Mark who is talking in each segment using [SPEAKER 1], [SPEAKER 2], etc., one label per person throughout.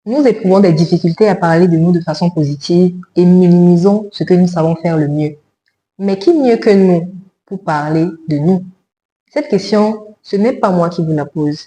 [SPEAKER 1] Nous éprouvons des difficultés à parler de nous de façon positive et minimisons ce que nous savons faire le mieux. Mais qui mieux que nous pour parler de nous? Cette question, ce n'est pas moi qui vous la pose,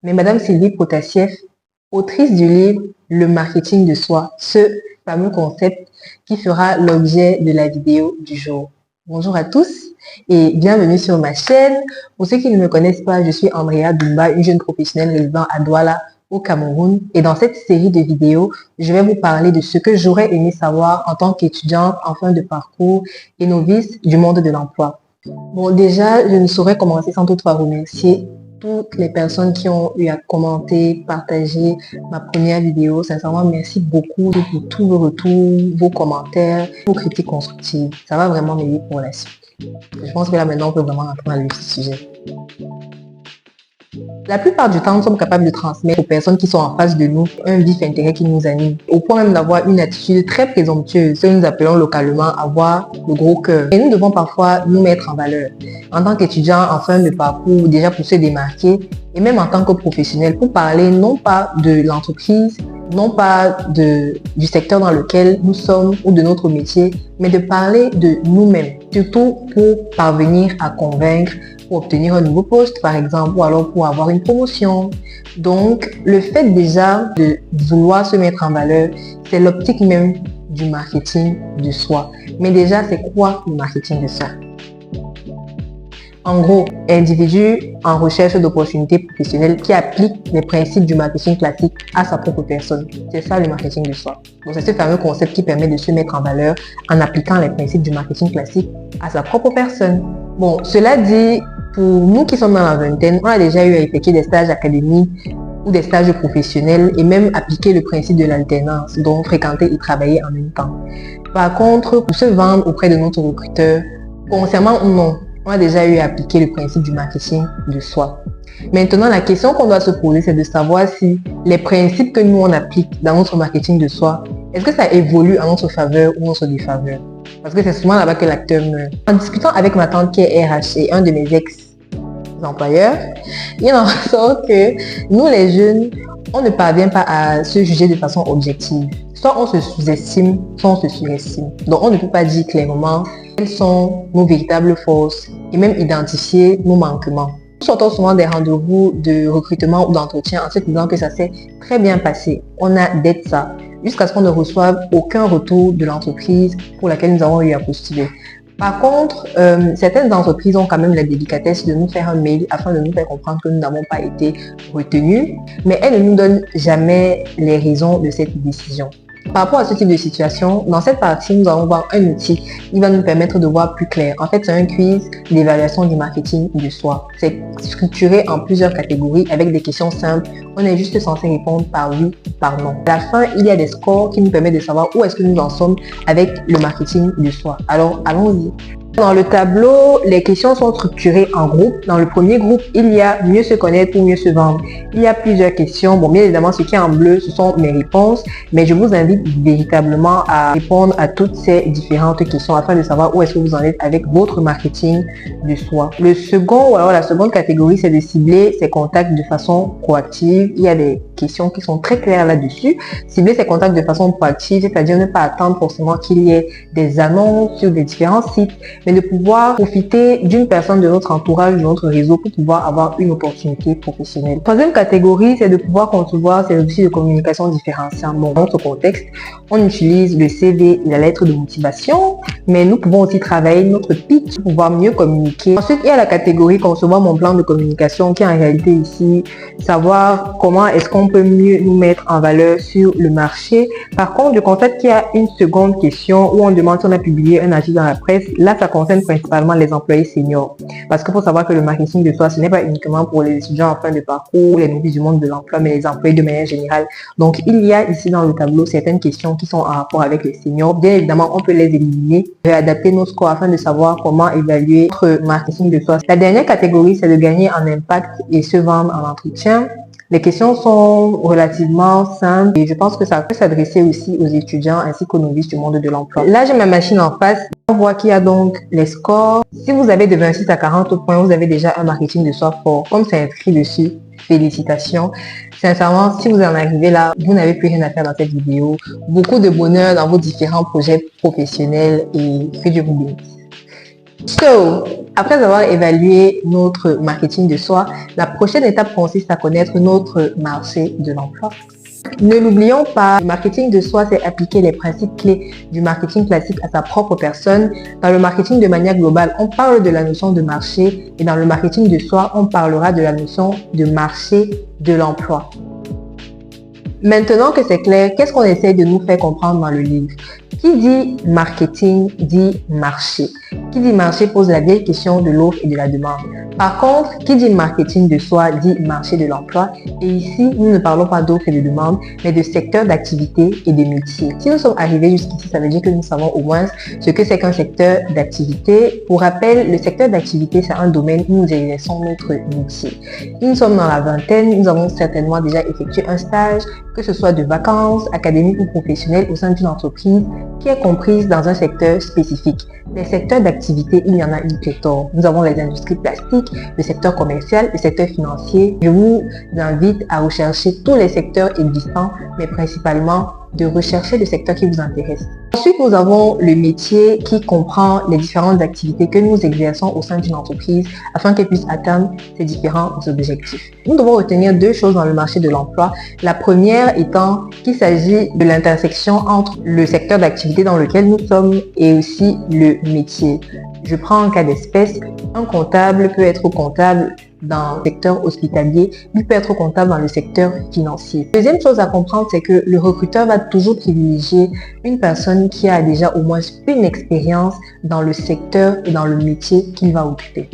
[SPEAKER 1] mais Madame Sylvie Potassieff, autrice du livre Le marketing de soi, ce fameux concept qui fera l'objet de la vidéo du jour. Bonjour à tous et bienvenue sur ma chaîne. Pour ceux qui ne me connaissent pas, je suis Andrea Dumba, une jeune professionnelle résidant à Douala au Cameroun. Et dans cette série de vidéos, je vais vous parler de ce que j'aurais aimé savoir en tant qu'étudiante en fin de parcours et novice du monde de l'emploi. Bon, déjà, je ne saurais commencer sans toutefois remercier toutes les personnes qui ont eu à commenter, partager ma première vidéo. Sincèrement, merci beaucoup pour tous vos retours, vos commentaires, vos critiques constructives. Ça va vraiment m'aider pour la suite. Je pense que là maintenant, on peut vraiment rentrer dans le vif du sujet. La plupart du temps, nous sommes capables de transmettre aux personnes qui sont en face de nous un vif intérêt qui nous anime, au point même d'avoir une attitude très présomptueuse, ce que nous appelons localement avoir le gros cœur. Et nous devons parfois nous mettre en valeur. En tant qu'étudiant en fin de parcours, déjà pour se démarquer, et même en tant que professionnel, pour parler non pas de l'entreprise, non pas du secteur dans lequel nous sommes ou de notre métier, mais de parler de nous-mêmes, surtout pour parvenir à convaincre, pour obtenir un nouveau poste par exemple, ou alors pour avoir une promotion. Donc, le fait déjà de vouloir se mettre en valeur, c'est l'optique même du marketing de soi. Mais déjà, c'est quoi le marketing de soi? En gros, individu en recherche d'opportunités professionnelles qui applique les principes du marketing classique à sa propre personne. C'est ça le marketing de soi. Donc, c'est ce fameux concept qui permet de se mettre en valeur en appliquant les principes du marketing classique à sa propre personne. Bon, cela dit, pour nous qui sommes dans la vingtaine, on a déjà eu à effectuer des stages académiques ou des stages professionnels et même appliquer le principe de l'alternance, donc fréquenter et travailler en même temps. Par contre, pour se vendre auprès de notre recruteur, consciemment ou non, on a déjà eu à appliquer le principe du marketing de soi. Maintenant, la question qu'on doit se poser, c'est de savoir si les principes que nous on applique dans notre marketing de soi, est-ce que ça évolue en notre faveur ou en notre défaveur? Parce que c'est souvent là-bas que l'acteur meurt. En discutant avec ma tante qui est RH et un de mes ex-employeurs, il en ressort que nous les jeunes, on ne parvient pas à se juger de façon objective. Soit on se sous-estime, soit on se surestime. Donc on ne peut pas dire clairement quelles sont nos véritables forces et même identifier nos manquements. Nous sortons souvent des rendez-vous de recrutement ou d'entretien en se disant que ça s'est très bien passé. On a d'être ça, jusqu'à ce qu'on ne reçoive aucun retour de l'entreprise pour laquelle nous avons eu à postuler. Par contre, certaines entreprises ont quand même la délicatesse de nous faire un mail afin de nous faire comprendre que nous n'avons pas été retenus, mais elles ne nous donnent jamais les raisons de cette décision. Par rapport à ce type de situation, dans cette partie, nous allons voir un outil qui va nous permettre de voir plus clair. En fait, c'est un quiz d'évaluation du marketing de soi. C'est structuré en plusieurs catégories avec des questions simples. On est juste censé répondre par oui ou par non. À la fin, il y a des scores qui nous permettent de savoir où est-ce que nous en sommes avec le marketing de soi. Alors, allons-y. Dans le tableau, les questions sont structurées en groupes. Dans le premier groupe, il y a mieux se connaître ou mieux se vendre. Il y a plusieurs questions. Bon, bien évidemment, ce qui est en bleu, ce sont mes réponses, mais je vous invite véritablement à répondre à toutes ces différentes questions afin de savoir où est-ce que vous en êtes avec votre marketing de soi. Le second, ou alors la seconde catégorie, c'est de cibler ses contacts de façon proactive. Il y a des questions qui sont très claires là-dessus. Cibler ses contacts de façon proactive, c'est-à-dire ne pas attendre forcément qu'il y ait des annonces sur des différents sites, mais de pouvoir profiter d'une personne de notre entourage, de notre réseau pour pouvoir avoir une opportunité professionnelle. Troisième catégorie, c'est de pouvoir concevoir ces outils de communication différenciants. Bon, dans notre contexte, on utilise le CV et la lettre de motivation, mais nous pouvons aussi travailler notre pitch pour pouvoir mieux communiquer. Ensuite, il y a la catégorie concevoir mon plan de communication qui est en réalité ici, savoir comment est-ce qu'on peut mieux nous mettre en valeur sur le marché. Par contre, je constate qu'il y a une seconde question où on demande si on a publié un article dans la presse. Là, ça concerne principalement les employés seniors. Parce qu'il faut savoir que le marketing de soi, ce n'est pas uniquement pour les étudiants en fin de parcours, les novices du monde de l'emploi, mais les employés de manière générale. Donc, il y a ici dans le tableau certaines questions qui sont en rapport avec les seniors. Bien évidemment, on peut les éliminer, réadapter nos scores afin de savoir comment évaluer notre marketing de soi. La dernière catégorie, c'est de gagner en impact et se vendre en entretien. Les questions sont relativement simples et je pense que ça peut s'adresser aussi aux étudiants ainsi qu'aux novices du monde de l'emploi. Là, j'ai ma machine en face. On voit qu'il y a donc les scores. Si vous avez de 26 à 40 points, vous avez déjà un marketing de soi fort. Comme c'est inscrit dessus, félicitations. Sincèrement, si vous en arrivez là, vous n'avez plus rien à faire dans cette vidéo. Beaucoup de bonheur dans vos différents projets professionnels et que Dieu vous bénisse. So, après avoir évalué notre marketing de soi, la prochaine étape consiste à connaître notre marché de l'emploi. Ne l'oublions pas, le marketing de soi, c'est appliquer les principes clés du marketing classique à sa propre personne. Dans le marketing de manière globale, on parle de la notion de marché et dans le marketing de soi, on parlera de la notion de marché de l'emploi. Maintenant que c'est clair, qu'est-ce qu'on essaie de nous faire comprendre dans le livre? Qui dit marketing dit marché. Qui dit marché pose la vieille question de l'offre et de la demande. Par contre, qui dit marketing de soi dit marché de l'emploi. Et ici, nous ne parlons pas d'offre et de demande, mais de secteur d'activité et de métier. Si nous sommes arrivés jusqu'ici, ça veut dire que nous savons au moins ce que c'est qu'un secteur d'activité. Pour rappel, le secteur d'activité, c'est un domaine où nous exerçons notre métier. Si nous sommes dans la vingtaine, nous avons certainement déjà effectué un stage, que ce soit de vacances, académiques ou professionnels au sein d'une entreprise qui est comprise dans un secteur spécifique. Les secteurs d'activité, il y en a une pléthore. Nous avons les industries plastiques, le secteur commercial, le secteur financier. Je vous invite à rechercher tous les secteurs existants, mais principalement de rechercher le secteur qui vous intéresse. Ensuite, nous avons le métier qui comprend les différentes activités que nous exerçons au sein d'une entreprise afin qu'elle puisse atteindre ses différents objectifs. Nous devons retenir deux choses dans le marché de l'emploi. La première étant qu'il s'agit de l'intersection entre le secteur d'activité dans lequel nous sommes et aussi le métier. Je prends un cas d'espèce. Un comptable peut être comptable dans le secteur hospitalier, il peut être comptable dans le secteur financier. Deuxième chose à comprendre, c'est que le recruteur va toujours privilégier une personne qui a déjà au moins une expérience dans le secteur et dans le métier qu'il va occuper.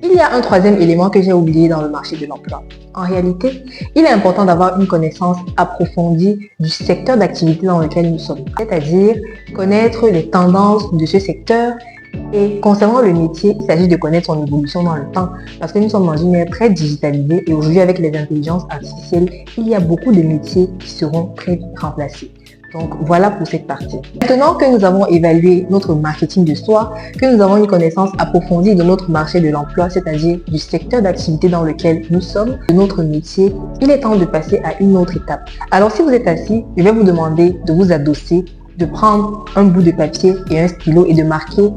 [SPEAKER 1] Il y a un troisième élément que j'ai oublié dans le marché de l'emploi. En réalité, il est important d'avoir une connaissance approfondie du secteur d'activité dans lequel nous sommes, c'est-à-dire connaître les tendances de ce secteur. Et concernant le métier, il s'agit de connaître son évolution dans le temps parce que nous sommes dans une ère très digitalisée et aujourd'hui avec les intelligences artificielles, il y a beaucoup de métiers qui seront très vite remplacés. Donc voilà pour cette partie. Maintenant que nous avons évalué notre marketing de soi, que nous avons une connaissance approfondie de notre marché de l'emploi, c'est-à-dire du secteur d'activité dans lequel nous sommes, de notre métier, il est temps de passer à une autre étape. Alors si vous êtes assis, je vais vous demander de vous adosser, de prendre un bout de papier et un stylo et de marquer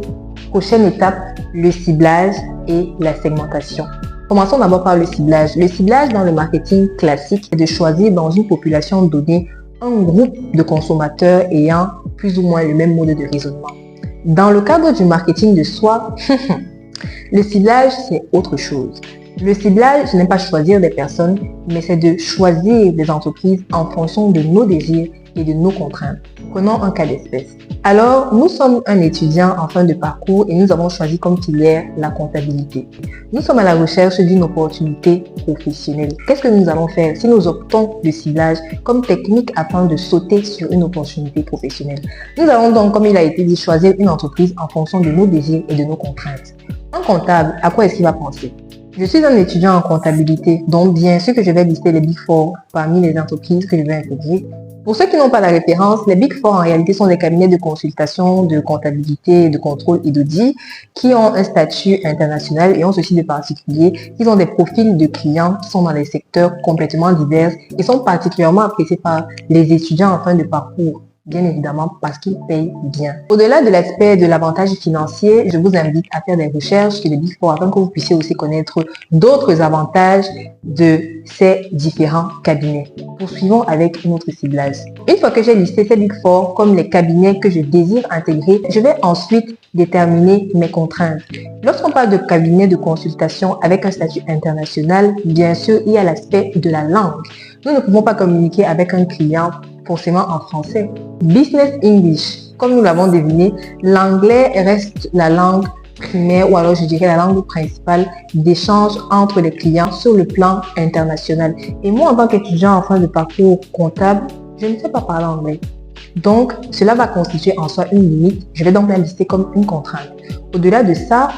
[SPEAKER 1] prochaine étape, le ciblage et la segmentation. Commençons d'abord par le ciblage. Le ciblage dans le marketing classique est de choisir dans une population donnée un groupe de consommateurs ayant plus ou moins le même mode de raisonnement. Dans le cadre du marketing de soi, le ciblage c'est autre chose. Le ciblage, ce n'est pas choisir des personnes, mais c'est de choisir des entreprises en fonction de nos désirs et de nos contraintes. Prenons un cas d'espèce. Alors, nous sommes un étudiant en fin de parcours et nous avons choisi comme filière la comptabilité. Nous sommes à la recherche d'une opportunité professionnelle. Qu'est-ce que nous allons faire si nous optons le ciblage comme technique afin de sauter sur une opportunité professionnelle? Nous allons donc, comme il a été dit, choisir une entreprise en fonction de nos désirs et de nos contraintes. Un comptable, à quoi est-ce qu'il va penser? Je suis un étudiant en comptabilité, donc bien sûr que je vais lister les Big Four parmi les entreprises que je vais intégrer. Pour ceux qui n'ont pas la référence, les Big Four en réalité sont des cabinets de consultation, de comptabilité, de contrôle et d'audit qui ont un statut international et ont ceci de particulier. Ils ont des profils de clients qui sont dans des secteurs complètement divers et sont particulièrement appréciés par les étudiants en fin de parcours. Bien évidemment parce qu'ils payent bien. Au-delà de l'aspect de l'avantage financier, je vous invite à faire des recherches sur les Big Four afin que vous puissiez aussi connaître d'autres avantages de ces différents cabinets. Poursuivons avec notre ciblage. Une fois que j'ai listé ces Big Four comme les cabinets que je désire intégrer, je vais ensuite déterminer mes contraintes. Lorsqu'on parle de cabinet de consultation avec un statut international, bien sûr, il y a l'aspect de la langue. Nous ne pouvons pas communiquer avec un client forcément en français. Business English, comme nous l'avons deviné, l'anglais reste la langue primaire ou alors je dirais la langue principale d'échange entre les clients sur le plan international. Et moi, en tant qu'étudiant en fin de parcours comptable, je ne sais pas parler anglais. Donc, cela va constituer en soi une limite. Je vais donc la lister comme une contrainte. Au-delà de ça,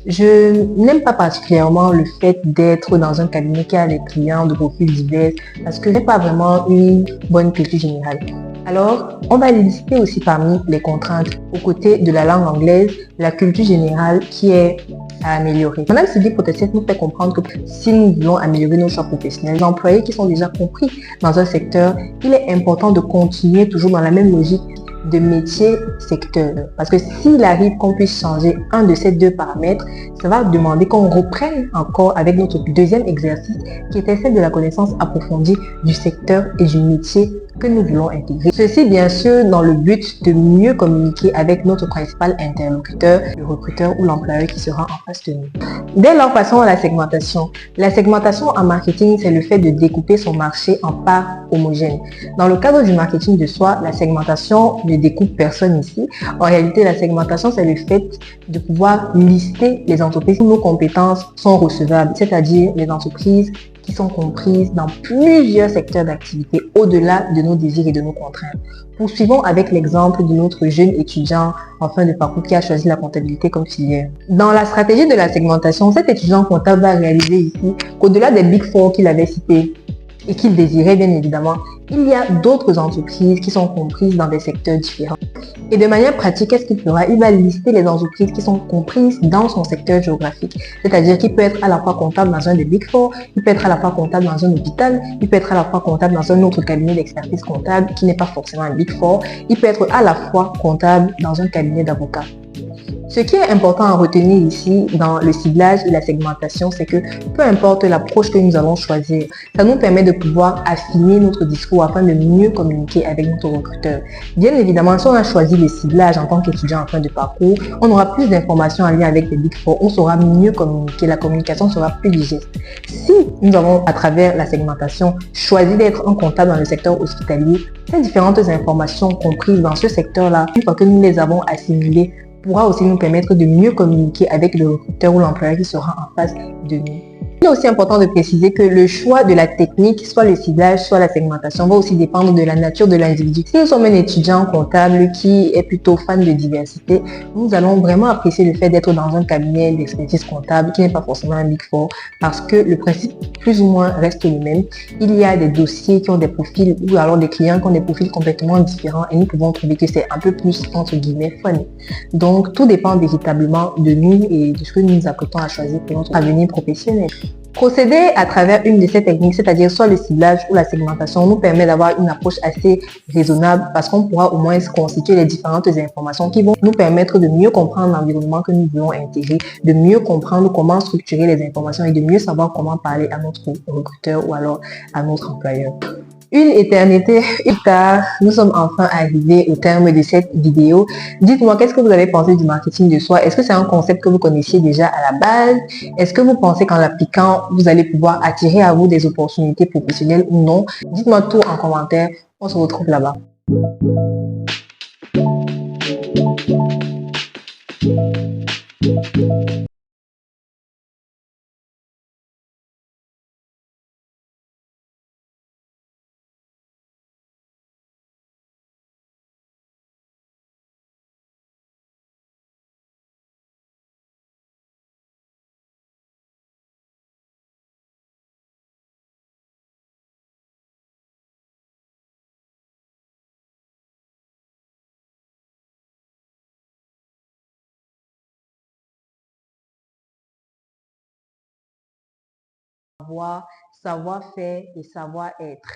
[SPEAKER 1] je n'aime pas particulièrement le fait d'être dans un cabinet qui a des clients de profils divers parce que je n'ai pas vraiment une bonne culture générale. Alors, on va lister aussi parmi les contraintes, aux côtés de la langue anglaise, la culture générale qui est à améliorer. L'analyse cible potentielle nous fait comprendre que si nous voulons améliorer nos choix professionnels, les employés qui sont déjà compris dans un secteur, il est important de continuer toujours dans la même logique de métier secteur. Parce que s'il arrive qu'on puisse changer un de ces deux paramètres, ça va demander qu'on reprenne encore avec notre deuxième exercice qui était celle de la connaissance approfondie du secteur et du métier que nous voulons intégrer. Ceci bien sûr dans le but de mieux communiquer avec notre principal interlocuteur, le recruteur ou l'employeur qui sera en face de nous. Dès lors, passons à la segmentation. La segmentation en marketing, c'est le fait de découper son marché en parts homogènes. Dans le cadre du marketing de soi, la segmentation ne découpe personne ici. En réalité, la segmentation, c'est le fait de pouvoir lister les entreprises où nos compétences sont recevables, c'est-à-dire les entreprises qui sont comprises dans plusieurs secteurs d'activité au-delà de nos désirs et de nos contraintes. Poursuivons avec l'exemple de notre jeune étudiant en fin de parcours qui a choisi la comptabilité comme filière. Dans la stratégie de la segmentation, cet étudiant comptable va réaliser ici qu'au-delà des Big Four qu'il avait cités et qu'il désirait bien évidemment, il y a d'autres entreprises qui sont comprises dans des secteurs différents. Et de manière pratique, qu'est-ce qu'il fera? Il va lister les entreprises qui sont comprises dans son secteur géographique. C'est-à-dire qu'il peut être à la fois comptable dans un des Big Four, il peut être à la fois comptable dans un hôpital, il peut être à la fois comptable dans un autre cabinet d'expertise comptable qui n'est pas forcément un Big Four, il peut être à la fois comptable dans un cabinet d'avocats. Ce qui est important à retenir ici dans le ciblage et la segmentation, c'est que peu importe l'approche que nous allons choisir, ça nous permet de pouvoir affiner notre discours afin de mieux communiquer avec notre recruteur. Bien évidemment, si on a choisi le ciblage en tant qu'étudiant en fin de parcours, on aura plus d'informations en lien avec les Big Four, on saura mieux communiquer, la communication sera plus digeste. Si nous avons, à travers la segmentation, choisi d'être un comptable dans le secteur hospitalier, ces différentes informations comprises dans ce secteur-là, une fois que nous les avons assimilées, pourra aussi nous permettre de mieux communiquer avec le recruteur ou l'employeur qui sera en face de nous. Il est aussi important de préciser que le choix de la technique, soit le ciblage, soit la segmentation, va aussi dépendre de la nature de l'individu. Si nous sommes un étudiant comptable qui est plutôt fan de diversité, nous allons vraiment apprécier le fait d'être dans un cabinet d'expertise comptable qui n'est pas forcément un Big Four parce que le principe plus ou moins reste le même. Il y a des dossiers qui ont des profils ou alors des clients qui ont des profils complètement différents et nous pouvons trouver que c'est un peu plus entre guillemets fun. Donc tout dépend véritablement de nous et de ce que nous nous apprêtons à choisir pour notre avenir professionnel. Procéder à travers une de ces techniques, c'est-à-dire soit le ciblage ou la segmentation, nous permet d'avoir une approche assez raisonnable parce qu'on pourra au moins constituer les différentes informations qui vont nous permettre de mieux comprendre l'environnement que nous voulons intégrer, de mieux comprendre comment structurer les informations et de mieux savoir comment parler à notre recruteur ou alors à notre employeur. Une éternité plus tard, nous sommes enfin arrivés au terme de cette vidéo. Dites-moi, qu'est-ce que vous avez pensé du marketing de soi? Est-ce que c'est un concept que vous connaissiez déjà à la base? Est-ce que vous pensez qu'en l'appliquant, vous allez pouvoir attirer à vous des opportunités professionnelles ou non? Dites-moi tout en commentaire. On se retrouve là-bas. Savoir faire et savoir être.